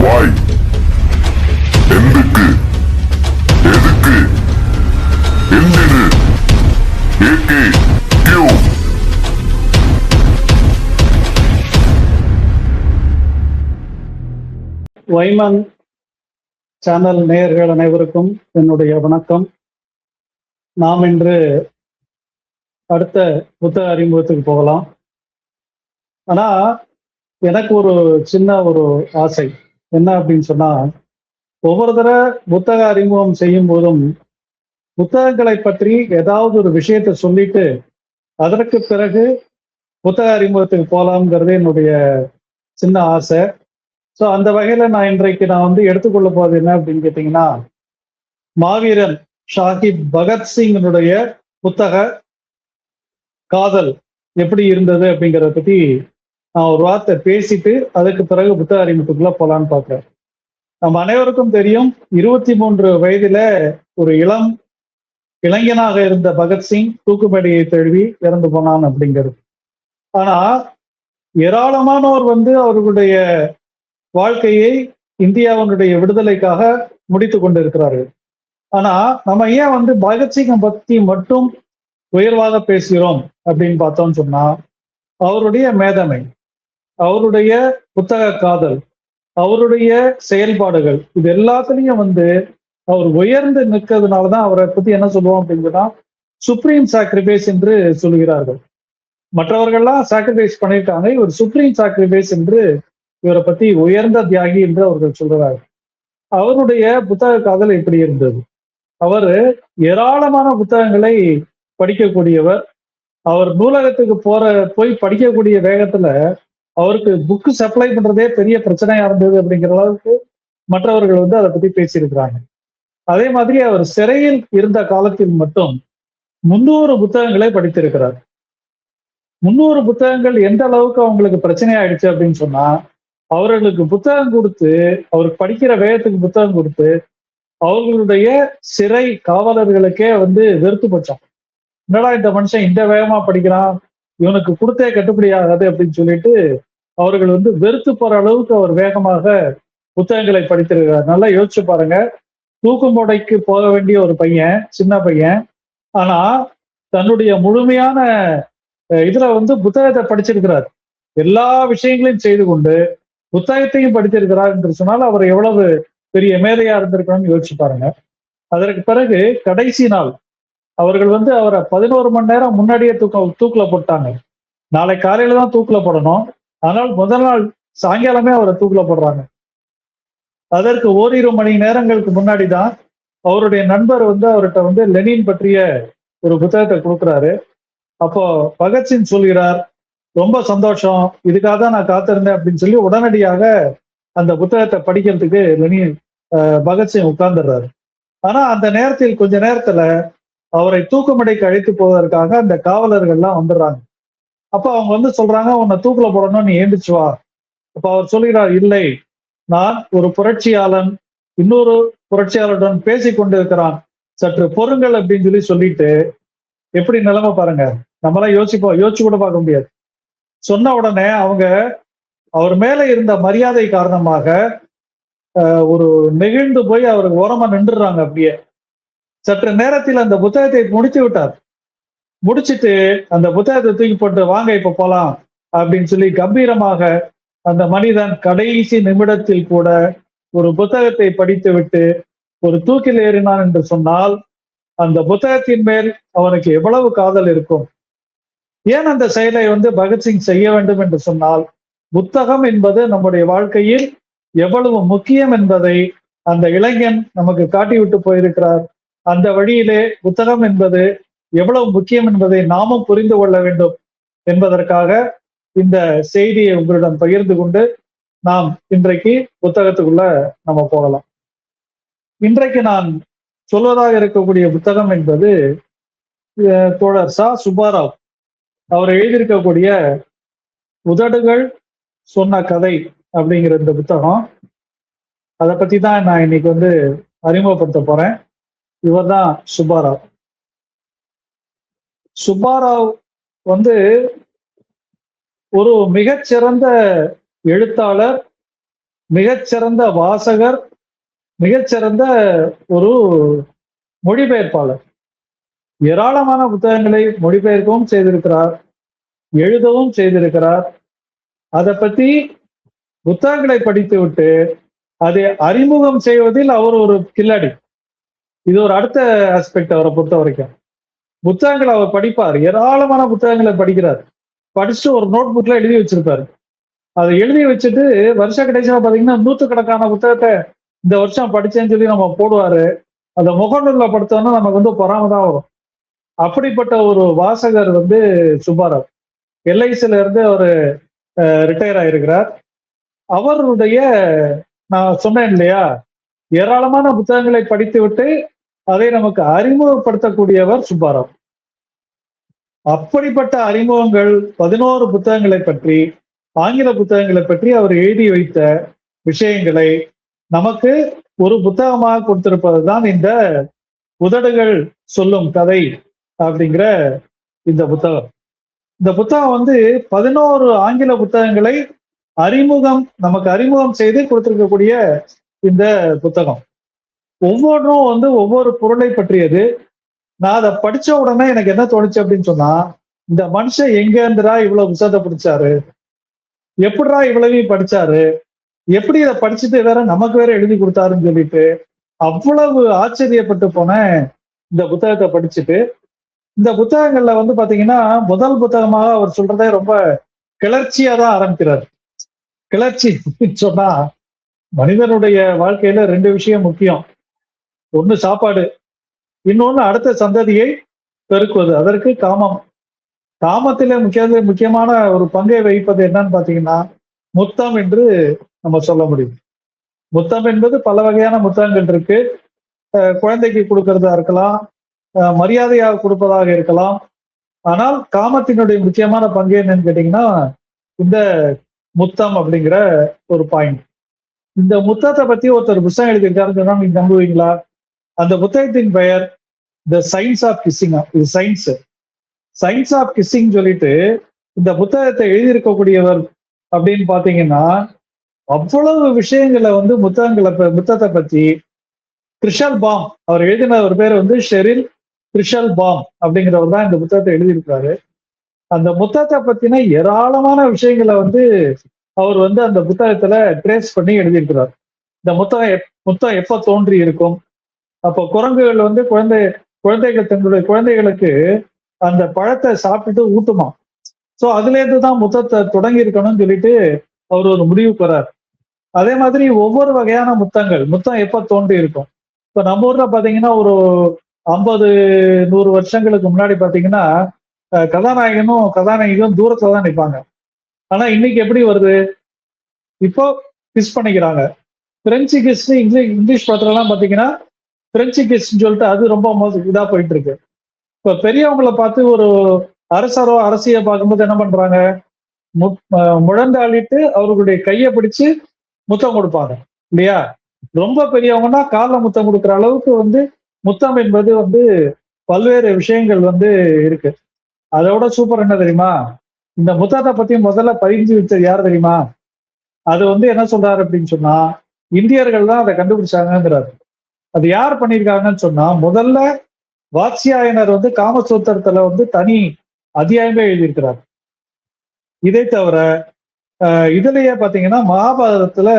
வாய் எந்துக்கு எதுக்கு எந்திரு AK Q. வைமன் channel நேயர்கள் அனைவருக்கும் என்னுடைய வணக்கம். நாம் இன்று அடுத்த புத்தக அறிமுகத்துக்கு போகலாம். ஆனா எனக்கு ஒரு சின்ன ஆசை என்ன அப்படின்னு சொன்னா, ஒவ்வொரு தடவை புத்தக அறிமுகம் செய்யும் போதும் புத்தகங்களை பற்றி ஏதாவது ஒரு விஷயத்தை சொல்லிட்டு அதற்கு பிறகு புத்தக அறிமுகத்துக்கு போகலாம்ங்கிறது என்னுடைய சின்ன ஆசை. ஸோ அந்த வகையில இன்றைக்கு எடுத்துக்கொள்ள போவது என்ன அப்படின்னு கேட்டீங்கன்னா, மாவீரன் ஷாஹித் பகத்சிங்கினுடைய புத்தக காதல் எப்படி இருந்தது அப்படிங்கிறத பத்தி நான் ஒரு வார்த்தை பேசிட்டு அதுக்கு பிறகு புத்தக அறிமுகத்துக்குள்ள போலான்னு பார்க்கிறேன். நம்ம அனைவருக்கும் தெரியும், 23 வயதுல ஒரு இளைஞனாக இருந்த பகத்சிங் தூக்குமேடையை தழுவி இறந்து போனான் அப்படிங்கிறது. ஆனா ஏராளமானோர் அவர்களுடைய வாழ்க்கையை இந்தியாவினுடைய விடுதலைக்காக முடித்து கொண்டு இருக்கிறார்கள். ஆனா நம்ம ஏன் பகத்சிங்கை பத்தி மட்டும் உயர்வாக பேசுகிறோம் அப்படின்னு பார்த்தோம்னு சொன்னா, அவருடைய மேதமை, அவருடைய புத்தக காதல், அவருடைய செயல்பாடுகள், இது எல்லாத்துலயும் அவர் உயர்ந்து நிற்கிறதுனாலதான் அவரை பத்தி என்ன சொல்லுவோம் அப்படின்னு சொன்னா, சுப்ரீம் சாக்ரிஃபைஸ் என்று சொல்கிறார்கள். மற்றவர்கள்லாம் சாக்ரிஃபைஸ் பண்ணியிருக்காங்க, இவர் சுப்ரீம் சாக்ரிஃபைஸ் என்று இவரை பத்தி உயர்ந்த தியாகி என்று அவர்கள் சொல்றாங்க. அவருடைய புத்தக காதல் எப்படி இருந்தது? அவர் ஏராளமான புத்தகங்களை படிக்கக்கூடியவர். அவர் நூலகத்துக்கு போய் படிக்கக்கூடிய வேகத்துல அவருக்கு புக்கு சப்ளை பண்றதே பெரிய பிரச்சனையா இருந்தது அப்படிங்கிற அளவுக்கு மற்றவர்கள் அதை பத்தி பேசியிருக்கிறாங்க. அதே மாதிரி அவர் சிறையில் இருந்த காலத்தில் மட்டும் 300 புத்தகங்களை படித்திருக்கிறார். 300 புத்தகங்கள் எந்த அளவுக்கு அவங்களுக்கு பிரச்சனை ஆயிடுச்சு அப்படின்னு சொன்னா, அவர்களுக்கு புத்தகம் கொடுத்து, அவருக்கு படிக்கிற வேகத்துக்கு புத்தகம் கொடுத்து அவர்களுடைய சிறை காவலர்களுக்கே வெறுத்து போச்சான். என்னடா இந்த மனுஷன் இந்த வேகமா படிக்கிறான், இவனுக்கு கொடுத்தே கட்டுப்படி ஆகாது அப்படின்னு சொல்லிட்டு அவர்கள் வெறுத்து போற அளவுக்கு அவர் வேகமாக புத்தகங்களை படித்திருக்கிறார். நல்லா யோசிச்சு பாருங்க, தூக்குமடைக்கு போக வேண்டிய ஒரு பையன், சின்ன பையன், ஆனா தன்னுடைய முழுமையான இதுல புத்தகத்தை படிச்சிருக்கிறார். எல்லா விஷயங்களையும் செய்து கொண்டு புத்தகத்தையும் படித்திருக்கிறார் என்று சொன்னால் அவர் எவ்வளவு பெரிய மேதையா இருந்திருக்கணும்னு யோசிச்சு பாருங்க. அதற்கு பிறகு கடைசி நாள் அவர்கள் அவரை 11 மணி நேரம் முன்னாடியே தூக்குல போட்டாங்க. நாளை காலையில தான் தூக்குல போடணும், ஆனால் முதல் நாள் சாயங்காலமே அவரை தூக்குல போடுறாங்க. அதற்கு ஓரிரு மணி நேரங்களுக்கு முன்னாடி தான் அவருடைய நண்பர் அவர்கிட்ட லெனின் பற்றிய ஒரு புத்தகத்தை கொடுக்குறாரு. அப்போ பகத்சிங் சொல்கிறார், ரொம்ப சந்தோஷம், இதுக்காக தான் நான் காத்திருந்தேன் அப்படின்னு சொல்லி உடனடியாக அந்த புத்தகத்தை படிக்கிறதுக்கு பகத்சிங் உட்கார்ந்துடுறாரு. ஆனா அந்த நேரத்தில் கொஞ்ச நேரத்துல அவரை தூக்குமடைக்கு அழைத்து போவதற்காக அந்த காவலர்கள்லாம் வந்துடுறாங்க. அப்ப அவங்க சொல்றாங்க, உன்னை தூக்குல போடணும், நீ ஏந்திச்சு வா. அப்ப அவர் சொல்கிறார், இல்லை, நான் ஒரு புரட்சியாளன், இன்னொரு புரட்சியாளருடன் பேசி கொண்டிருக்கிறான், சற்று பொறுங்கள் அப்படின்னு சொல்லிட்டு, எப்படி நிலைமை பாருங்க. நம்மளாம் யோசிச்சு கூட பார்க்க முடியாது. சொன்ன உடனே அவங்க அவர் மேல இருந்த மரியாதை காரணமாக ஒரு நெகிழ்ந்து போய் அவருக்கு ஓரமா நின்றுறாங்க. அப்படியே சற்று நேரத்தில் அந்த புத்தகத்தை முடித்து விட்டார். முடிச்சுட்டு அந்த புத்தகத்தை தூக்கி போட்டு, வாங்க இப்ப போலாம் அப்படின்னு சொல்லி கம்பீரமாக அந்த மனிதன் கடைசி நிமிடத்தில் கூட ஒரு புத்தகத்தை படித்து விட்டு ஒரு தூக்கில் ஏறினான் என்று சொன்னால், அந்த புத்தகத்தின் மேல் அவனுக்கு எவ்வளவு காதல் இருக்கும். ஏன் அந்த செயலை பகத்சிங் செய்ய வேண்டும் என்று சொன்னால், புத்தகம் என்பது நம்முடைய வாழ்க்கையில் எவ்வளவு முக்கியம் என்பதை அந்த இளைஞன் நமக்கு காட்டிவிட்டு போயிருக்கிறார். அந்த வழியிலே புத்தகம் என்பது எவ்வளவு முக்கியம் என்பதை நாமும் புரிந்து கொள்ள வேண்டும் என்பதற்காக இந்த செய்தியை உங்களிடம் பகிர்ந்து கொண்டு நாம் இன்றைக்கு புத்தகத்துக்குள்ள நம்ம போகலாம். இன்றைக்கு நான் சொல்வதாக இருக்கக்கூடிய புத்தகம் என்பது தோழர் ச. சுப்பாராவ் அவர் எழுதியிருக்கக்கூடிய உதடுகள் சொன்ன கதை அப்படிங்கிற இந்த புத்தகம். அதை பத்தி தான் நான் இன்னைக்கு அறிமுகப்படுத்த போறேன். இவர் தான் சுப்பாராவ். சுப்பாராவ் ஒரு மிகச்சிறந்த எழுத்தாளர், மிகச்சிறந்த வாசகர், மிகச்சிறந்த ஒரு மொழிபெயர்ப்பாளர். ஏராளமான புத்தகங்களை மொழிபெயர்க்கவும் செய்திருக்கிறார், எழுதவும் செய்திருக்கிறார். அதை பத்தி புத்தகங்களை படித்துவிட்டு அதை அறிமுகம் செய்வதில் அவர் ஒரு கில்லாடி. இது ஒரு அடுத்த ஆஸ்பெக்ட் அவரை பொறுத்த வரைக்கும். புத்தகங்களை அவர் படிப்பார், ஏராளமான புத்தகங்களை படிக்கிறார். படிச்சுட்டு ஒரு நோட் புக்ல எழுதி வச்சிருப்பாரு. அதை எழுதி வச்சுட்டு வருஷ கடைசியா பாத்தீங்கன்னா நூற்றுக்கணக்கான புத்தகத்தை இந்த வருஷம் படிச்சேன்னு சொல்லி நம்ம போடுவாரு. அந்த முகநூல்ல படுத்தோம்னா நமக்கு பொறாம தான் வரும். அப்படிப்பட்ட ஒரு வாசகர் சுப்பாராவ். எல்ஐசில இருந்து அவர் ரிட்டையர் ஆயிருக்கிறார். அவருடைய நான் சொன்னேன் இல்லையா, ஏராளமான புத்தகங்களை படித்து விட்டு அதை நமக்கு அறிமுகப்படுத்தக்கூடியவர் சுப்பாராவ். அப்படிப்பட்ட அறிமுகங்கள் 11 புத்தகங்களை பற்றி, ஆங்கில புத்தகங்களை பற்றி அவர் எழுதி வைத்த விஷயங்களை நமக்கு ஒரு புத்தகமாக கொடுத்திருப்பதுதான் இந்த உதடுகள் சொல்லும் கதை அப்படிங்கிற இந்த புத்தகம். இந்த புத்தகம் 11 ஆங்கில புத்தகங்களை நமக்கு அறிமுகம் செய்து கொடுத்திருக்கக்கூடிய இந்த புத்தகம். ஒவ்வொன்றும் ஒவ்வொரு பொருளை பற்றியது. நான் அதை படிச்ச உடனே எனக்கு என்ன தோணுச்சு அப்படின்னு சொன்னா, இந்த மனுஷன் எங்க இருந்துடா இவ்வளவு புத்தகத்தை பிடிச்சாரு, எப்படிடா இவ்வளவையும் படிச்சாரு, எப்படி இதை படிச்சுட்டு வேற நமக்கு வேற எழுதி கொடுத்தாருன்னு சொல்லிட்டு அவ்வளவு ஆச்சரியப்பட்டு போனேன் இந்த புத்தகத்தை படிச்சுட்டு. இந்த புத்தகங்கள்ல பாத்தீங்கன்னா முதல் புத்தகமாக அவர் சொல்றதே ரொம்ப கிளர்ச்சியா தான் ஆரம்பிக்கிறார். கிளர்ச்சி சொன்னா மனிதனுடைய வாழ்க்கையில 2 விஷயம் முக்கியம். ஒண்ணு சாப்பாடு, இன்னொன்னு அடுத்த சந்ததியை பெருக்குவது. அதற்கு காமம். காமத்திலே முக்கியமான ஒரு பங்கை வகிப்பது என்னன்னு பாத்தீங்கன்னா முத்தம் என்று நம்ம சொல்ல முடியும். முத்தம் என்பது பல வகையான முத்தங்கள் இருக்கு. குழந்தைக்கு கொடுக்கறதா இருக்கலாம், மரியாதையாக கொடுப்பதாக இருக்கலாம். ஆனால் காமத்தினுடைய முக்கியமான பங்கு என்னன்னு கேட்டீங்கன்னா இந்த முத்தம் அப்படிங்கிற ஒரு பாயிண்ட். இந்த முத்தத்தை பத்தி ஒருத்தர் புத்தகம் எழுதியிருக்காருன்னு சொன்னா நீங்க நம்புவீங்களா? அந்த புத்தகத்தின் பெயர் த சயின்ஸ் ஆஃப் கிஸ்ஸிங். இது சயின்ஸ் ஆஃப் கிஸ்ஸிங் சொல்லிட்டு இந்த புத்தகத்தை எழுதியிருக்கக்கூடியவர் அப்படின்னு பாத்தீங்கன்னா அவ்வளவு விஷயங்களை முத்தத்தை பத்தி கிறிஷல் பாம், அவர் எழுதின ஒரு பேர் ஷெரில் கிறிஷல் பாம் அப்படிங்கிறவர் தான் இந்த புத்தகத்தை எழுதியிருக்காரு. அந்த முத்தத்தை பத்தின ஏராளமான விஷயங்களை அவர் அந்த புத்தகத்துல ட்ரேஸ் பண்ணி எழுதியிருக்கிறார். இந்த முத்தம் எப்ப தோன்றி இருக்கும், அப்போ குரங்குகள் குழந்தைகள் தங்களுடைய குழந்தைகளுக்கு அந்த பழத்தை சாப்பிட்டுட்டு ஊட்டுமா. சோ அதுல இருந்து தான் முத்தத்தை தொடங்கி இருக்கணும்னு சொல்லிட்டு அவர் ஒரு முடிவுக்கு வர்றார். அதே மாதிரி ஒவ்வொரு வகையான முத்தம் எப்ப தோன்றி இருக்கும். இப்ப நம்ம ஊர்ல பாத்தீங்கன்னா ஒரு 50-100 வருஷங்களுக்கு முன்னாடி பாத்தீங்கன்னா கதாநாயகனும் கதாநாயகியும் தூரத்துல தான் நிற்பாங்க. ஆனா இன்னைக்கு எப்படி வருது, இப்போ கிஸ் பண்ணிக்கிறாங்க. பிரெஞ்சு கிஸ் இங்கிலீஷ் படத்துல எல்லாம் பாத்தீங்கன்னா பிரெஞ்சு கிஸ்ன்னு சொல்லிட்டு அது ரொம்ப இதா போயிட்டு இருக்கு. இப்ப பெரியவங்களை பார்த்து ஒரு அரசரோ அரசியை பார்க்கும்போது என்ன பண்றாங்க, முழந்தாளிட்டு அவர்களுடைய கையை பிடிச்சு முத்தம் கொடுப்பாங்க இல்லையா? ரொம்ப பெரியவங்கன்னா காலில் முத்தம் கொடுக்குற அளவுக்கு முத்தம் என்பது பல்வேறு விஷயங்கள் இருக்கு. அதோட சூப்பர் என்ன தெரியுமா, இந்த முத்தத்தை பத்தி முதல்ல பயிற்சி வச்சது யார் தெரியுமா? அது என்ன சொல்றாரு அப்படின்னு சொன்னா இந்தியர்கள் தான் அதை கண்டுபிடிச்சாங்கிறாரு. அது யார் பண்ணியிருக்காங்கன்னு சொன்னா முதல்ல வாத்ஸ்யாயனர் காமசூத்திரத்துல தனி அத்தியாயமே எழுதியிருக்கிறார். இதை தவிர இதுலயே பாத்தீங்கன்னா மகாபாரதத்துல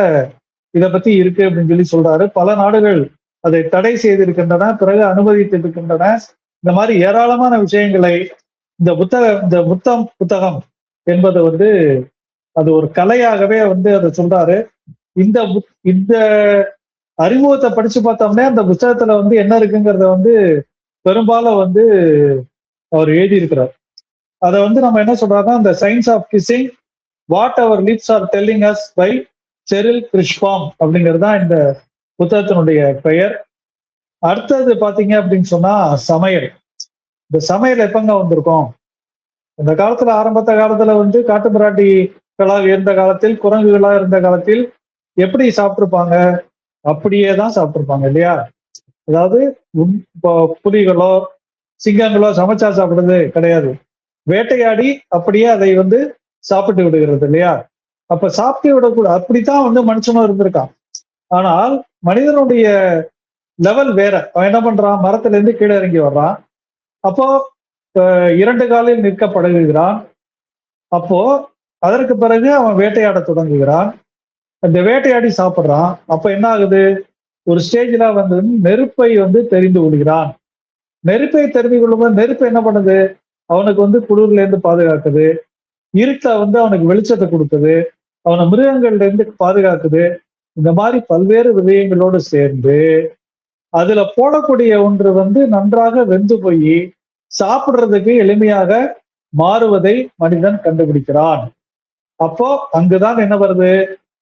இதை பத்தி இருக்கு அப்படின்னு சொல்லி சொல்றாரு. பல நாடுகள் அதை தடை செய்திருக்கின்றன, பிறகு அனுமதித்து இருக்கின்றன. இந்த மாதிரி ஏராளமான விஷயங்களை இந்த முத்தம் புத்தகம் என்பது அது ஒரு கலையாகவே அதை சொல்றாரு. இந்த அறிமுகத்தை படிச்சு பார்த்தோம்னே அந்த புத்தகத்துல என்ன இருக்குங்கிறத பெரும்பாலும் அவர் எழுதியிருக்கிறார். அதை நம்ம என்ன சொல்றாருன்னா இந்த science of kissing what our lips are telling us by Cheryl Kirshenbaum அப்படிங்கிறது தான் இந்த புத்தகத்தினுடைய பெயர். அடுத்தது பாத்தீங்க அப்படின்னு சொன்னா சமையல். இந்த சமையல் எப்பங்க வந்திருக்கும்? இந்த காலத்துல ஆரம்பத்த காலத்துல காட்டு மிராட்டிகளாக இருந்த காலத்தில், குரங்குகளாக இருந்த காலத்தில் எப்படி சாப்பிட்டுருப்பாங்க? அப்படியே தான் சாப்பிட்டுருப்பாங்க இல்லையா? அதாவது புலிகளோ சிங்கங்களோ சமைச்சா சாப்பிடுறது கிடையாது. வேட்டையாடி அப்படியே அதை சாப்பிட்டு விடுகிறது இல்லையா? அப்ப சாப்பிட்டு விடக்கூடாது. அப்படித்தான் வந்து மனுஷனும் இருந்திருக்கான். ஆனால் மனிதனுடைய லெவல் வேற. அவன் என்ன பண்றான்? மரத்துல இருந்து கீழே இறங்கி வர்றான். அப்போ 2 காலில் நிற்க பழகுகிறான். அப்போ அதற்கு பிறகு அவன் வேட்டையாட தொடங்குகிறான். அந்த வேட்டையாடி சாப்பிடுறான். அப்ப என்ன ஆகுது? ஒரு ஸ்டேஜ்ல வந்து நெருப்பை வந்து தெரிந்து கொள்கிறான். நெருப்பை தெரிந்து கொள்ளும்போது நெருப்பு என்ன பண்ணுது? அவனுக்கு வந்து குளிர்ல இருந்து பாதுகாக்குது. இருட்ட வந்து அவனுக்கு வெளிச்சத்தை கொடுக்குது. அவனை மிருகங்கள்ல இருந்து பாதுகாக்குது. இந்த மாதிரி பல்வேறு விடயங்களோடு சேர்ந்து அதுல போடக்கூடிய ஒன்று வந்து நன்றாக வெந்து போய் சாப்பிடுறதுக்கு எளிமையாக மாறுவதை மனிதன் கண்டுபிடிக்கிறான். அப்போ அங்குதான் என்ன வருது?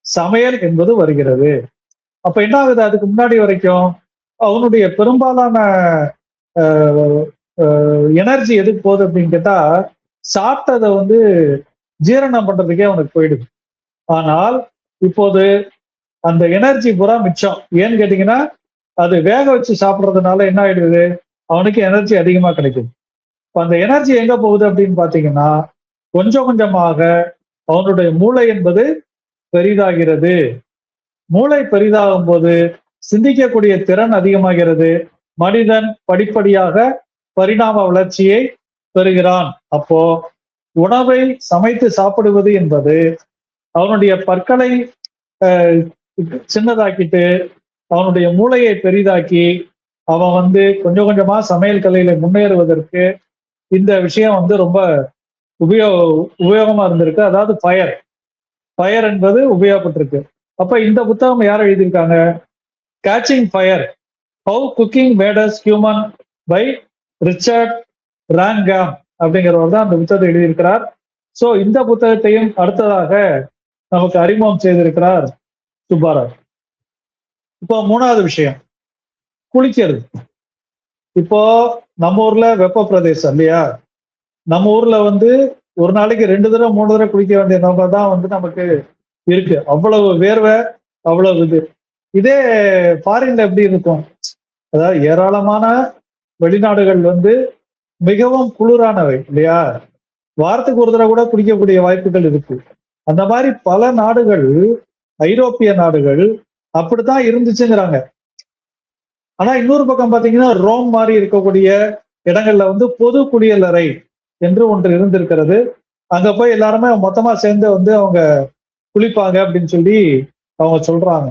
சமையல் என்பது வருகிறது. அப்ப என்ன ஆகுது? அதுக்கு முன்னாடி வரைக்கும் அவனுடைய பெரும்பாலான எனர்ஜி எதுக்கு போகுது அப்படின்னு கேட்டா, சாப்பிட்டதை வந்து ஜீரணம் பண்றதுக்கே அவனுக்கு போயிடுது. ஆனால் இப்போது அந்த எனர்ஜி பூரா மிச்சம். ஏன்னு கேட்டீங்கன்னா, அது வேக வச்சு சாப்பிடுறதுனால என்ன ஆயிடுது? அவனுக்கு எனர்ஜி அதிகமா கிடைக்குது. இப்ப அந்த எனர்ஜி எங்க போகுது அப்படின்னு பாத்தீங்கன்னா, கொஞ்சம் கொஞ்சமாக அவனுடைய மூளை என்பது பெரிதாகிறது. மூளை பெரிதாகும் போது சிந்திக்கக்கூடிய திறன் அதிகமாகிறது. மனிதன் படிப்படியாக பரிணாம வளர்ச்சியை பெறுகிறான். அப்போ உணவை சமைத்து சாப்பிடுவது என்பது அவனுடைய பற்களை சின்னதாக்கிட்டு அவனுடைய மூளையை பெரிதாக்கி அவன் வந்து கொஞ்சம் கொஞ்சமா சமையல் கலையில முன்னேறுவதற்கு இந்த விஷயம் வந்து ரொம்ப உபயோகமா இருந்திருக்கு. அதாவது ஃபயர் என்பது உபயோகப்பட்டிருக்கு. அப்ப இந்த புத்தகம் யார் எழுதியிருக்காங்க? Catching fire, how cooking made us human by Richard Wrangham அப்படிங்கிறவர் தான் அந்த புத்தகத்தை எழுதியிருக்கிறார். சோ இந்த புத்தகத்தையும் அடுத்ததாக நமக்கு அறிமுகம் செய்திருக்கிறார் சுப்பாராவ். இப்போ 3வது விஷயம், குளிக்கிறது. இப்போ நம்ம ஊர்ல வெப்ப பிரதேசம் இல்லையா? நம்ம ஊர்ல வந்து ஒரு நாளைக்கு 2 தடவை 3 தடவை குளிக்க வேண்டிய நோக்கம் தான் வந்து நமக்கு இருக்கு. அவ்வளவு வேர்வை, அவ்வளவு இது. இதே ஃபாரின்ல எப்படி இருக்கும்? அதாவது ஏராளமான வெளிநாடுகள் வந்து மிகவும் குளிரானவை இல்லையா? வாரத்துக்கு ஒரு தடவை கூட குளிக்கக்கூடிய வாய்ப்புகள் இருக்கு. அந்த மாதிரி பல நாடுகள், ஐரோப்பிய நாடுகள் அப்படித்தான் இருந்துச்சுங்கிறாங்க. ஆனா இன்னொரு பக்கம் பாத்தீங்கன்னா, ரோம் மாதிரி இருக்கக்கூடிய இடங்கள்ல வந்து பொது குளியலறை என்று ஒன்று இருந்திருக்கிறது. அங்க போய் எல்லாருமே மொத்தமா சேர்ந்து வந்து அவங்க குளிப்பாங்க அப்படின்னு சொல்லி அவங்க சொல்றாங்க.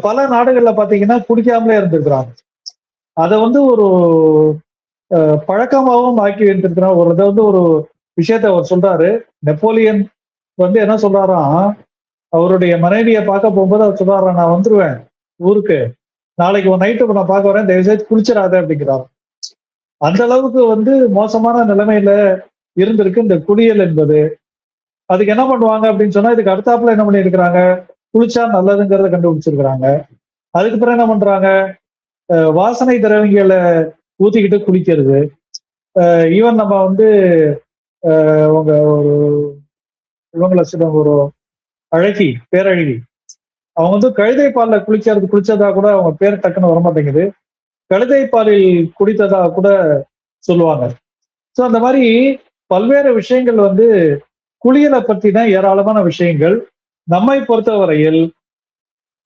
பல நாடுகள்ல பாத்தீங்கன்னா குடிக்காமலே இருந்திருக்கிறாங்க. அதை வந்து ஒரு பழக்கமாகவும் ஆக்கி வைத்திருக்கிறான். ஒரு இதை வந்து ஒரு விஷயத்த அவர் சொல்றாரு. நெப்போலியன் வந்து என்ன சொல்றாராம், அவருடைய மனைவியை பார்க்க போகும்போது அவர் சொல்றாராம், நான் வந்துருவேன் ஊருக்கு, நாளைக்கு ஒரு நைட்டு நான் பார்க்க வரேன், தயவுசெய்து குளிச்சிடாத அப்படிங்கிறார். அந்த அளவுக்கு வந்து மோசமான நிலைமையில இருந்திருக்கு இந்த குளியல் என்பது. அதுக்கு என்ன பண்ணுவாங்க அப்படின்னு சொன்னா, இதுக்கு அடுத்தாப்புல என்ன பண்ணியிருக்கிறாங்க, குளிச்சா நல்லதுங்கிறத கண்டுபிடிச்சிருக்கிறாங்க. அதுக்கு பிறகு என்ன பண்றாங்க, வாசனை திரவியங்களை ஊத்திக்கிட்டு குளிக்கிறது. ஈவன் நம்ம வந்து அவங்க ஒரு இவங்களை சொல்லுவாங்க, ஒரு அழகி, பேரழகி, அவங்க வந்து கழுதை பாலில் குளிச்சதா கூட அவங்க பேர் டக்குன்னு வரமாட்டேங்குது, கழுதை பாலில் குடித்ததா கூட சொல்லுவாங்க. ஸோ அந்த மாதிரி பல்வேறு விஷயங்கள் வந்து குளியலை பற்றின ஏராளமான விஷயங்கள். நம்மை பொறுத்தவரையில்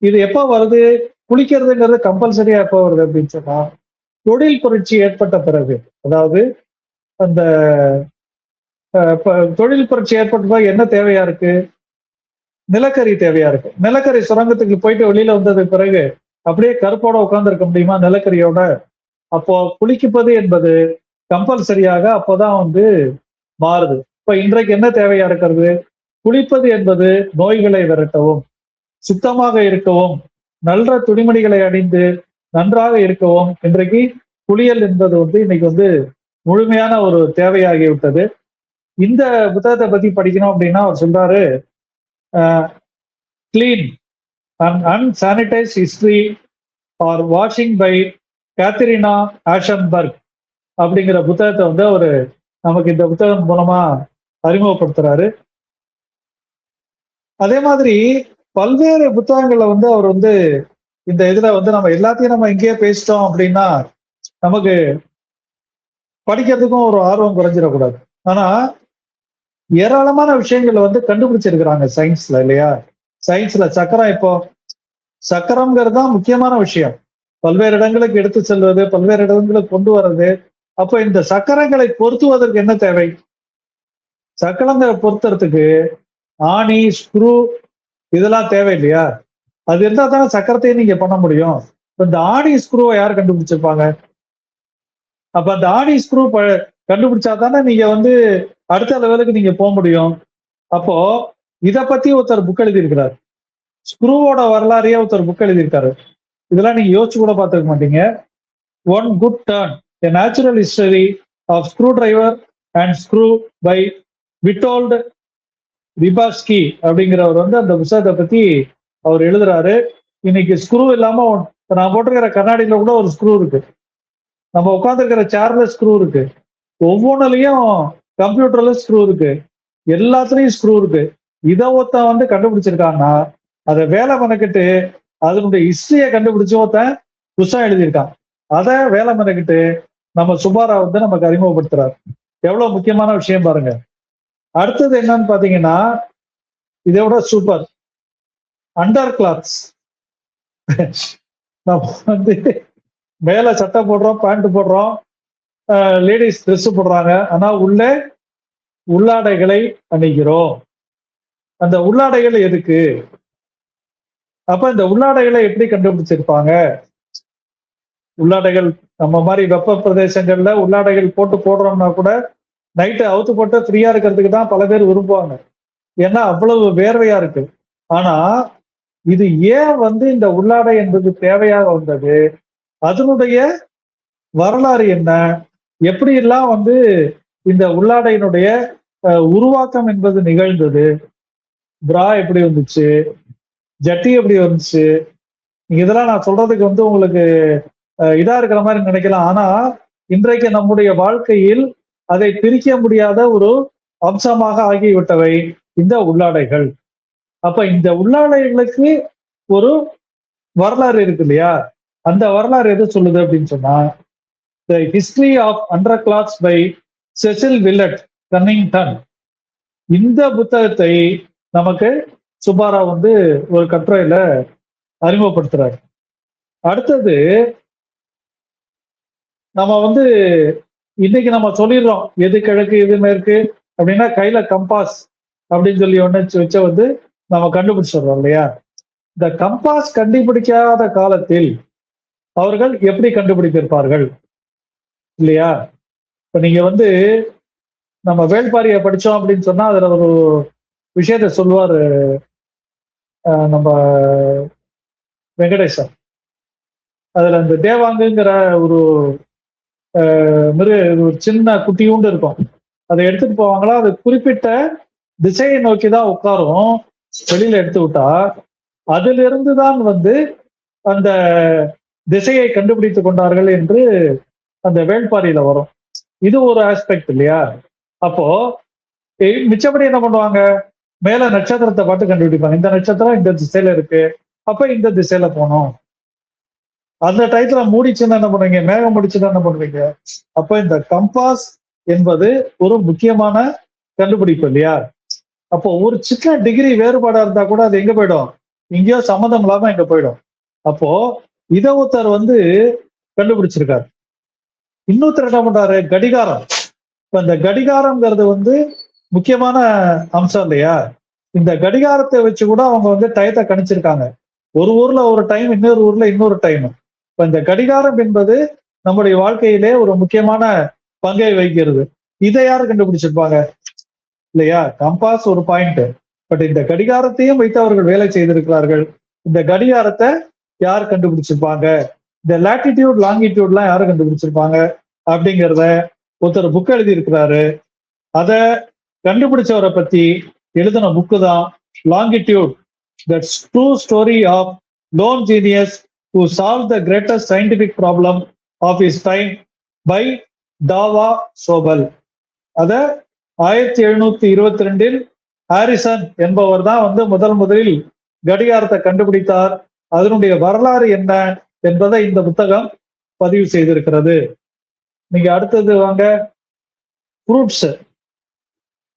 இது எப்ப வருது, குளிக்கிறதுங்கிறது கம்பல்சரியா எப்ப வருது அப்படின்னு சொன்னா, தொழில் புரட்சி ஏற்பட்ட பிறகு. அதாவது அந்த தொழில் புரட்சி ஏற்பட்ட பிறகு என்ன தேவையா இருக்கு? நிலக்கரி தேவையா இருக்கு. நிலக்கரி சுரங்கத்துக்கு போயிட்டு வெளியில வந்தது பிறகு அப்படியே கருப்போட உட்கார்ந்து இருக்க முடியுமா நிலக்கரியோட? அப்போ குளிப்பது என்பது கம்பல்சரியாக அப்போதான் வந்து மாறுது. இப்ப இன்றைக்கு என்ன தேவையா இருக்கிறது? குளிப்பது என்பது நோய்களை விரட்டவும், சுத்தமாக இருக்கவும், நல்ல துணிமணிகளை அணிந்து நன்றாக இருக்கவும் இன்றைக்கு குளியல் என்பது வந்து இன்னைக்கு வந்து முழுமையான ஒரு தேவையாகிவிட்டது. இந்த புத்தகத்தை பத்தி படிக்கணும் அப்படின்னா அவர் சொல்றாரு, clean and unsanitized history are washing by Katherine Ashenburg அப்படிங்கிற புத்தகத்தை வந்து அவரு நமக்கு இந்த புத்தகம் மூலமா அறிமுகப்படுத்துறாரு. அதே மாதிரி பல்வேறு புத்தகங்களை வந்து அவர் வந்து இந்த இதுல வந்து நம்ம எல்லாத்தையும் நம்ம இங்கேயே பேசிட்டோம் அப்படின்னா நமக்கு படிக்கிறதுக்கும் ஒரு ஆர்வம் குறைஞ்சிடக்கூடாது. ஆனா ஏராளமான விஷயங்களை வந்து கண்டுபிடிச்சிருக்கிறாங்க சயின்ஸ்ல, இல்லையா? சயின்ஸ்ல சக்கரம், இப்போ சக்கரம்ங்கிறது தான் முக்கியமான விஷயம். பல்வேறு இடங்களுக்கு எடுத்து செல்வது, பல்வேறு இடங்களுக்கு கொண்டு வர்றது. அப்ப இந்த சக்கரங்களை பொருத்துவதற்கு என்ன தேவை? சக்கரங்களை பொருத்துறதுக்கு ஆணி, ஸ்க்ரூ இதெல்லாம் தேவை இல்லையா? அது இருந்தா தானே சக்கரத்தையும் நீங்க பண்ண முடியும். இந்த ஆணி ஸ்க்ரூவை யார் கண்டுபிடிச்சிருப்பாங்க? அப்ப அந்த ஆணி ஸ்க்ரூ கண்டுபிடிச்சா தானே நீங்க வந்து அடுத்த லெவலுக்கு நீங்க போக முடியும். அப்போ இத பத்தி ஒருத்தர் புக் எழுதியிருக்கிறார். ஸ்க்ரூவோட வரலாறையே ஒருத்தர் புக் எழுதியிருக்காரு. இதெல்லாம் நீங்க யோசிச்சு கூட பார்த்துக்க மாட்டீங்க. One good turn, a natural history of screwdriver and screw by Witold Ribarsky அப்படிங்கிறவர் வந்து அந்த புத்தகத்தை பத்தி அவர் எழுதுறாரு. இன்னைக்கு ஸ்க்ரூ இல்லாம நான் போட்டிருக்கிற கண்ணாடியில கூட ஒரு ஸ்க்ரூ இருக்கு. நம்ம உட்காந்துருக்கிற சேர்ல ஸ்க்ரூ இருக்கு. ஒவ்வொன்றுலயும் கம்ப்யூட்டர்ல ஸ்க்ரூ இருக்கு. எல்லாத்துலயும் ஸ்க்ரூ இருக்கு. இதை ஒருத்தன் வந்து கண்டுபிடிச்சிருக்காங்கன்னா அதை வேலை மெனக்கிட்டு அதனுடைய ஹிஸ்டரியை கண்டுபிடிச்சு ஒருத்தன் புத்தகம் எழுதியிருக்கான். அதை வேலை மெனக்கிட்டு நம்ம சுபாராவ் வந்து நமக்கு அறிமுகப்படுத்துறாரு. எவ்வளவு முக்கியமான விஷயம் பாருங்க. அடுத்தது என்னன்னு பாத்தீங்கன்னா, இதை விட சூப்பர், அண்டர் கிளாத்ஸ். நம்ம வந்து மேல சட்டை போடுறோம், பேண்ட் போடுறோம், லேடிஸ் ட்ரெஸ் போடுறாங்க. ஆனா உள்ளே உள்ளாடைகளை அணிகிறோம். அந்த உள்ளாடைகள் எதுக்கு? அப்ப இந்த உள்ளாடைகளை எப்படி கண்டுபிடிச்சிருப்பாங்க? உள்ளாடைகள் நம்ம மாதிரி வெப்ப பிரதேசங்கள்ல உள்ளாடைகள் போடுறோம்னா கூட நைட்டு அவுத்து போட்டு ஃப்ரீயா இருக்கிறதுக்கு தான் பல பேர் விரும்புவாங்க. ஏன்னா அவ்வளவு வேர்வையா இருக்கு. ஆனா இது ஏன் வந்து இந்த உள்ளாடை என்பது தேவையாக வந்தது? அதனுடைய வரலாறு என்ன? எப்படி எல்லாம் வந்து இந்த உள்ளாடையினுடைய உருவாக்கம் என்பது நிகழ்ந்தது? பிரா எப்படி வந்துச்சு? ஜட்டி எப்படி வந்துச்சு? இதெல்லாம் நான் சொல்றதுக்கு வந்து உங்களுக்கு இதா இருக்கிற மாதிரி நினைக்கலாம். ஆனா இன்றைக்கு நம்முடைய வாழ்க்கையில் அதை பிரிக்க முடியாத ஒரு அம்சமாக ஆகிவிட்டவை இந்த உள்ளாடைகள். அப்ப இந்த உள்ளாடைகளுக்கு ஒரு வரலாறு இருக்கு இல்லையா? அந்த வரலாறு எது சொல்லுது அப்படின்னு சொன்னா, the history of under clothes by Cecil Willett Cunnington. இந்த புத்தகத்தை நமக்கு சுபாராவ் வந்து ஒரு கட்டுரையில அறிமுகப்படுத்துறாரு. அடுத்தது நம்ம வந்து இன்னைக்கு நம்ம சொல்லிடுறோம் எது கிழக்கு எது மேற்கு அப்படின்னா, கையில கம்பாஸ் அப்படின்னு சொல்லி ஒண்ணு வச்ச வந்து நம்ம கண்டுபிடிச்சிடுறோம் இல்லையா? இந்த கம்பாஸ் கண்டுபிடிக்காத காலத்தில் அவர்கள் எப்படி கண்டுபிடித்திருப்பார்கள் இல்லையா? இப்ப நீங்க வந்து நம்ம வேள்பாரியை படிச்சோம் அப்படின்னு சொன்னா அதுல ஒரு விஷயத்த சொல்லுவாரு நம்ம வெங்கடேசன். அதுல இந்த தேவாங்குங்கிற ஒரு ஒரு சின்ன குட்டியூண்டு இருக்கும். அதை எடுத்துட்டு போவாங்களா, அது குறிப்பிட்ட திசையை நோக்கி தான் உட்காரும். வெளியில எடுத்து விட்டா அதுல இருந்துதான் வந்து அந்த திசையை கண்டுபிடித்து கொண்டார்கள் என்று அந்த வேள்பாரியில வரும். இது ஒரு ஆஸ்பெக்ட் இல்லையா? அப்போ மிச்சப்படி என்ன பண்ணுவாங்க, மேல நட்சத்திரத்தை பார்த்து கண்டுபிடிப்பாங்க. இந்த நட்சத்திரம் இந்த திசையில இருக்கு, அப்ப இந்த திசையில போனோம். அந்த டயத்துல மூடிச்சுன்னா என்ன பண்ணுவீங்க, மேகம் முடிச்சுன்னா என்ன பண்ணுவீங்க? அப்ப இந்த கம்பாஸ் என்பது ஒரு முக்கியமான கண்டுபிடிப்பு இல்லையா? அப்போ ஒரு சின்ன டிகிரி வேறுபாடா இருந்தா கூட அது எங்க போயிடும், எங்கேயோ சம்மந்தம் இல்லாம எங்க போயிடும். அப்போ இத ஒருத்தர் வந்து கண்டுபிடிச்சிருக்காரு. இன்னொருத்தர் என்ன பண்றாரு, கடிகாரம். இப்ப இந்த கடிகாரம்ங்கிறது வந்து முக்கியமான அம்சம் இல்லையா? இந்த கடிகாரத்தை வச்சு கூட அவங்க வந்து டயத்தை கணிச்சிருக்காங்க. ஒரு ஊர்ல ஒரு டைம், இன்னொரு ஊர்ல இன்னொரு டைம். இப்ப இந்த கடிகாரம் என்பது நம்முடைய வாழ்க்கையிலே ஒரு முக்கியமான பங்கை வகிக்கிறது. இதை யாரு கண்டுபிடிச்சிருப்பாங்க இல்லையா? கம்பாஸ் ஒரு பாயிண்ட், பட் இந்த கடிகாரத்தையும் வைத்து அவர்கள் வேலை செய்திருக்கிறார்கள். இந்த கடிகாரத்தை யார் கண்டுபிடிச்சிருப்பாங்க, இந்த லாட்டிடியூட் லாங்கிடியூட்லாம் யாரு கண்டுபிடிச்சிருப்பாங்க அப்படிங்கிறத ஒருத்தர் புக் எழுதி இருக்கிறாரு. அதை கண்டுபிடிச்சவரை பத்தி எழுதின புக்கு தான் longitude, that's true story of lone genius who solved the greatest scientific problem of his time by Dava Sobel. அத 1722 ஹாரிசன் என்பவர் தான் வந்து முதலில் கடிகாரத்தை கண்டுபிடித்தார். அதனுடைய வரலாறு என்ன என்பதை இந்த புத்தகம் பதிவு செய்திருக்கிறது. நீங்க அடுத்தது வாங்க, ஃப்ரூட்ஸ்.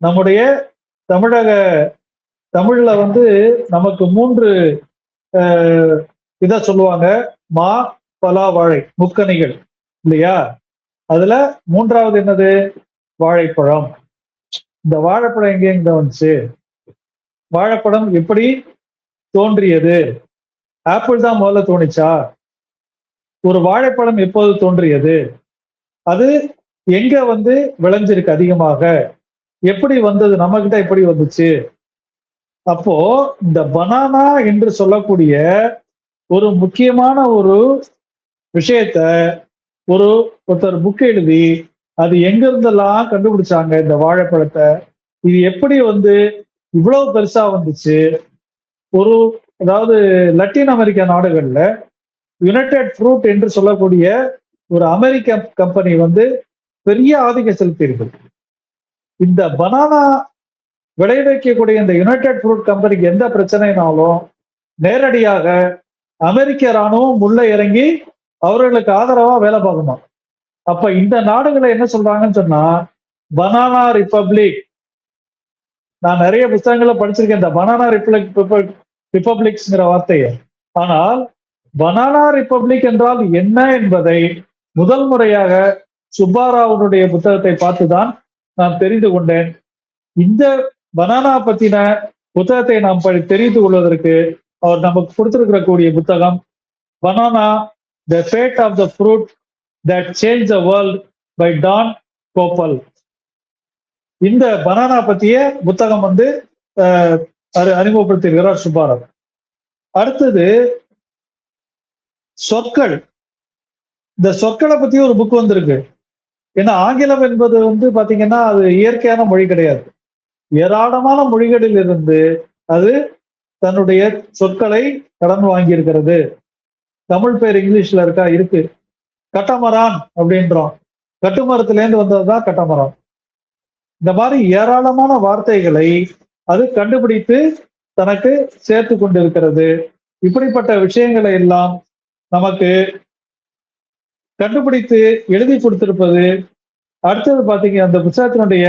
நம்முடைய தமிழ்ல வந்து நமக்கு 3 இத சொல்லுவாங்க. மா, பலா, வாழை, முக்கணிகள் இல்லையா? அதுல 3வது என்னது? வாழைப்பழம். இந்த வாழைப்பழம் எங்க வந்துச்சு? வாழைப்பழம் எப்படி தோன்றியது? ஆப்பிள் தான் முதல்ல தோணிச்சா? ஒரு வாழைப்பழம் எப்போது தோன்றியது? அது எங்க வந்து விளைஞ்சிருக்கு அதிகமாக? எப்படி வந்தது? நம்ம கிட்ட எப்படி வந்துச்சு? அப்போ இந்த பனானா என்று சொல்லக்கூடிய ஒரு முக்கியமான ஒரு விஷயத்த ஒருத்தர் புக் எழுதி அது எங்க இருந்தெல்லாம் கண்டுபிடிச்சாங்க இந்த வாழைப்பழத்தை, இது எப்படி வந்து இவ்வளவு பெருசா வந்துச்சு? அதாவது லத்தீன் அமெரிக்கா நாடுகள்ல யுனைடெட் ஃப்ரூட் என்று சொல்லக்கூடிய ஒரு அமெரிக்க கம்பெனி வந்து பெரிய ஆதிக்கம் செலுத்தியிருக்கு. இந்த பனானா விளைவிக்கக்கூடிய இந்த யுனைடெட் ஃப்ரூட் கம்பெனிக்கு எந்த பிரச்சனைனாலும் நேரடியாக அமெரிக்க ராணுவம் உள்ள இறங்கி அவர்களுக்கு ஆதரவா வேலை பார்க்கணுமா. அப்ப இந்த நாடுகளை என்ன சொல்றாங்கன்னு சொன்னா பனானா ரிப்பப்ளிக். நான் நிறைய புத்தகங்களை படிச்சிருக்கேன் இந்த பனானா ரிப்பப்ளிக்ஸ்ங்கிற வார்த்தையை. ஆனால் பனானா ரிப்பப்ளிக் என்றால் என்ன என்பதை முதல் முறையாக சுப்பாராவனுடைய புத்தகத்தை பார்த்துதான் நான் தெரிந்து கொண்டேன். இந்த பனானா பத்தின புத்தகத்தை நாம் தெரிந்து கொள்வதற்கு அவர் நமக்கு கொடுத்திருக்கக்கூடிய புத்தகம் banana the fate of the fruit that change the world by Dan Koeppel. இந்த பனானா பத்திய புத்தகம் வந்து அறிமுகப்படுத்தியிருக்கிறார் சுப்பாராவ். அடுத்தது சொற்கள். இந்த சொற்களை பத்தி ஒரு புக் வந்திருக்கு. ஏன்னா ஆங்கிலம் என்பது வந்து பாத்தீங்கன்னா அது இயற்கையான மொழி கிடையாது. ஏராளமான மொழிகளில் இருந்து அது தன்னுடைய சொற்களை கடன் வாங்கி இருக்கிறது. தமிழ் பேர் இங்கிலீஷ்ல இருக்கு. கட்டமரான் அப்படின்றோம். கட்டுமரத்திலேருந்து வந்ததுதான் கட்டமரம். இந்த மாதிரி ஏராளமான வார்த்தைகளை அது கண்டுபிடித்து தனக்கு சேர்த்து கொண்டிருக்கிறது. இப்படிப்பட்ட விஷயங்களை எல்லாம் நமக்கு கண்டுபிடித்து எழுதி கொடுத்திருப்பது. அடுத்தது பாத்தீங்க அந்த புத்தகத்தினுடைய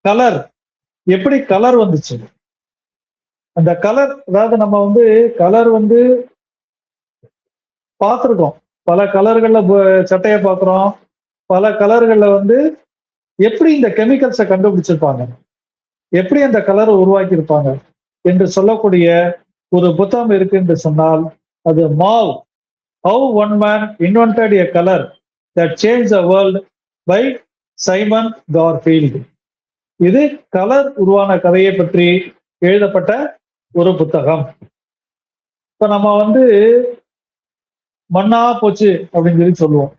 கலர், எப்படி கலர் வந்துச்சு? அந்த கலர், அதாவது நம்ம வந்து கலர் வந்து பார்த்துருக்கோம். பல கலர்கள்ல சட்டையை பார்க்குறோம். பல கலர்கள்ல வந்து எப்படி இந்த கெமிக்கல்ஸை கண்டுபிடிச்சிருப்பாங்க, எப்படி அந்த கலரை உருவாக்கி இருப்பாங்க என்று சொல்லக்கூடிய ஒரு புத்தகம் இருக்கு என்று சொன்னால் அது mauve, how one man invented a colour that change the world by Simon Garfield. இது கலர் உருவான கதையை பற்றி எழுதப்பட்ட ஒரு புத்தகம். இப்ப நம்ம வந்து மண்ணா போச்சு அப்படின்னு சொல்லி சொல்லுவோம்.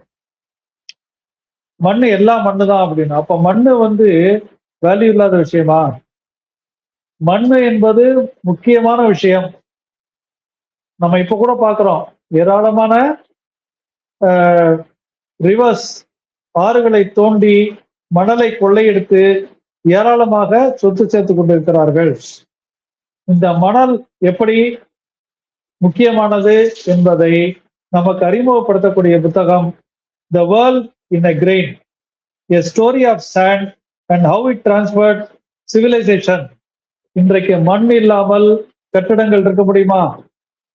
மண்ணு எல்லா மண்ணு தான் அப்படின்னு. அப்ப மண்ணு வந்து வேல்யூ இல்லாத விஷயமா? மண்ணு என்பது முக்கியமான விஷயம். நம்ம இப்ப கூட பாக்குறோம் ஏராளமான ரிவர்ஸ், ஆறுகளை தோண்டி மணலை கொள்ளையெடுத்து ஏராளமாக சொத்து சேர்த்து கொண்டிருக்கிறார்கள். இந்த மணல் எப்படி முக்கியமானது என்பதை நமக்கு அறிமுகப்படுத்தக்கூடிய புத்தகம் த world in a grain, a story of sand and how it transferred civilization. இன்றைக்கு மண் இல்லாமல் கட்டிடங்கள் இருக்க முடியுமா?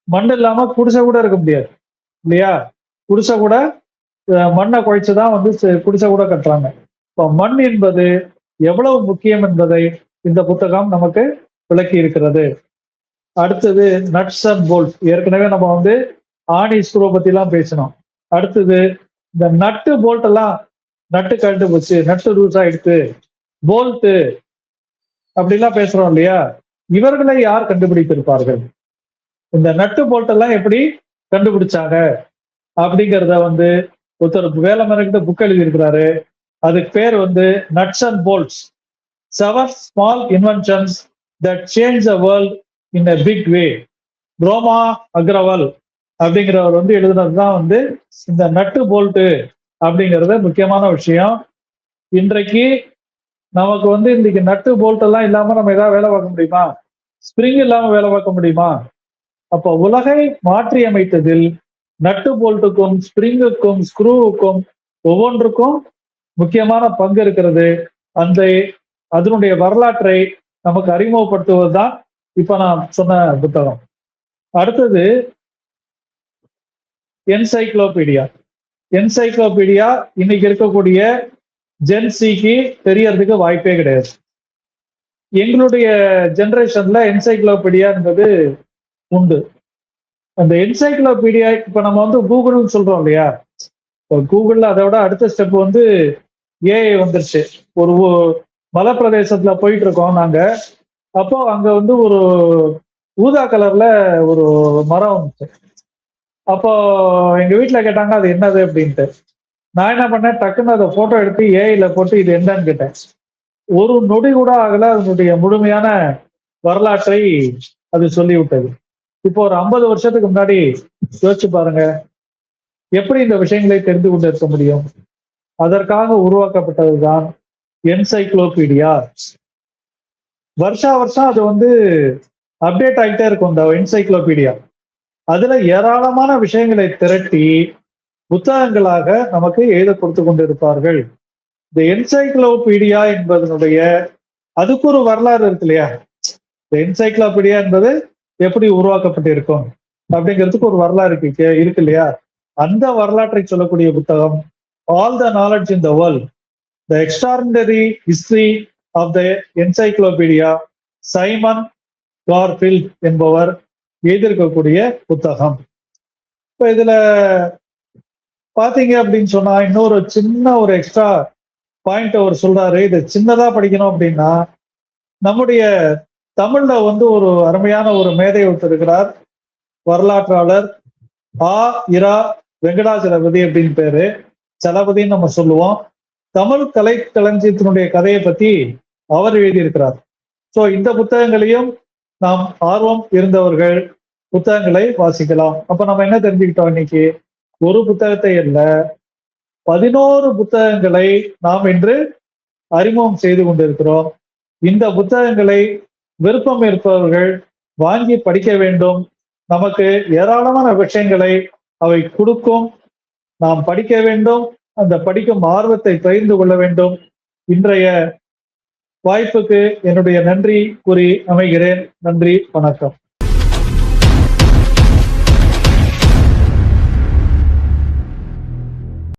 மண் இல்லாம குடிசை கூட இருக்க முடியாது இல்லையா? குடிசை கூட மண்ணை குழைச்சுதான் வந்து குடிசை கூட கட்டுறாங்க. இப்போ மண் என்பது எவ்வளவு முக்கியம் என்பதை இந்த புத்தகம் நமக்கு விளக்கி இருக்கிறது. அடுத்தது நட்ஸ் அண்ட் போல்ட். ஏற்கனவே நம்ம வந்து ஆணி ஸ்க்ரூ பத்தி எல்லாம் பேசணும். அடுத்தது இந்த நட்டு போல்ட் எல்லாம், நட்டு கழண்டு போச்சு, நட்டு லூஸ் ஆயிடுச்சு, போல்ட்டு அப்படிலாம் பேசுறோம் இல்லையா? இவர்களை யார் கண்டுபிடித்திருப்பார்கள்? இந்த நட்டு போல்ட் எல்லாம் எப்படி கண்டுபிடிச்சாங்க அப்படிங்கிறத வந்து ஒருத்தர் வேலை மெனக்கிட்ட புக் எழுதி இருக்கிறாரு. அதுக்கு பேர் வந்து nuts and bolts, 7 small inventions that change the world in a big way. Roma Agrawal அப்படிங்கிறவர் வந்து எழுதுனதுதான் வந்து இந்த நட்டு போல்ட்டு அப்படிங்கிறது முக்கியமான விஷயம். இன்றைக்கு நமக்கு வந்து இன்னைக்கு நட்டு போல்ட் எல்லாம் இல்லாம நம்ம ஏதாவது வேலை பார்க்க முடியுமா? ஸ்பிரிங் இல்லாம வேலை பார்க்க முடியுமா? அப்போ உலகை மாற்றி அமைத்ததில் நட்டு போல்ட்டுக்கும் ஸ்பிரிங்குக்கும் ஸ்க்ரூவுக்கும் ஒவ்வொன்றுக்கும் முக்கியமான பங்கு இருக்கிறது. அந்த அதனுடைய வரலாற்றை நமக்கு அறிமுகப்படுத்துவதுதான் இப்ப நான் சொன்ன புத்தகம். அடுத்தது என்சைக்ளோபீடியா. என்சைக்ளோபீடியா இன்னைக்கு இருக்கக்கூடிய ஜென்சிக்கு தெரியறதுக்கு வாய்ப்பே கிடையாது. எங்களுடைய ஜெனரேஷன்ல என்சைக்ளோபீடியா என்பது உண்டு. அந்த என்சைக்ளோபீடியா இப்ப நம்ம வந்து கூகுள்னு சொல்றோம் இல்லையா, கூகுள்ல அதோட அடுத்த ஸ்டெப் வந்து ஏஐ வந்துருச்சு. ஒரு மலைப்பிரதேசத்துல போயிட்டு இருக்கோம் நாங்க, அப்போ அங்க வந்து ஒரு ஊதா கலர்ல ஒரு மரம் வந்துச்சு. அப்போ எங்க வீட்டுல கேட்டாங்க அது என்னது அப்படின்ட்டு. நான் என்ன பண்ணேன், டக்குன்னு அதை போட்டோ எடுத்து ஏஐல போட்டு இது என்னன்னு கேட்டேன். ஒரு நொடி கூட ஆகல, அதனுடைய முழுமையான வரலாற்றை அது சொல்லிவிட்டது. இப்போ ஒரு 50 வருஷத்துக்கு முன்னாடி யோசிச்சு பாருங்க, எப்படி இந்த விஷயங்களை தெரிந்து கொண்டு இருக்க முடியும்? அதற்காக உருவாக்கப்பட்டதுதான் என்சைக்ளோபீடியா. வருஷா வருஷம் அது வந்து அப்டேட் ஆகிட்டே இருக்கும் இந்த என்சைக்ளோபீடியா. அதுல ஏராளமான விஷயங்களை திரட்டி புத்தகங்களாக நமக்கு எழுத கொடுத்து கொண்டிருப்பார்கள். இந்த என்சைக்ளோபீடியா என்பதனுடைய அதுக்கு ஒரு வரலாறு இருக்கு இல்லையா. இந்த என்சைக்ளோபீடியா என்பது எப்படி உருவாக்கப்பட்டிருக்கும் அப்படிங்கிறதுக்கு ஒரு வரலாறு இருக்கு இல்லையா. அந்த வரலாற்றை சொல்லக்கூடிய புத்தகம் all the knowledge in the world, the extraordinary history of the encyclopedia, Simon Garfield என்பவர் எழுதியிருக்கக்கூடிய புத்தகம். இப்ப இதுல பாத்தீங்க அப்படின்னு சொன்னா இன்னொரு சின்ன ஒரு எக்ஸ்ட்ரா பாயிண்ட் அவர் சொல்றாரு. இது சின்னதா படிக்கணும் அப்படின்னா, நம்முடைய தமிழ்ல வந்து ஒரு அருமையான ஒரு மேதை ஒருத்தருக்கிறார், வரலாற்றாளர் இரா வெங்கடாச்சலபதி அப்படின்னு பேரு, சலபதின்னு நம்ம சொல்லுவோம். தமிழ் கலை களஞ்சியத்தினுடைய கதையை பத்தி அவர் எழுதியிருக்கிறார். ஸோ இந்த புத்தகங்களையும் நாம் ஆர்வம் இருந்தவர்கள் புத்தகங்களை வாசிக்கலாம். அப்ப நம்ம என்ன தெரிஞ்சுக்கிட்டோம் இன்னைக்கு, ஒரு புத்தகத்தை அல்ல 11 புத்தகங்களை நாம் இன்று அறிமுகம் செய்து கொண்டிருக்கிறோம். இந்த புத்தகங்களை விருப்பம் இருப்பவர்கள் வாங்கி படிக்க வேண்டும். நமக்கு ஏராளமான விஷயங்களை அவை கொடுக்கும். நாம் படிக்க வேண்டும், அந்த படிக்கும் ஆர்வத்தை பகிர்ந்து கொள்ள வேண்டும். இன்றைய வாய்ப்புக்கு என்னுடைய நன்றி கூறி அமைகிறேன். நன்றி, வணக்கம்.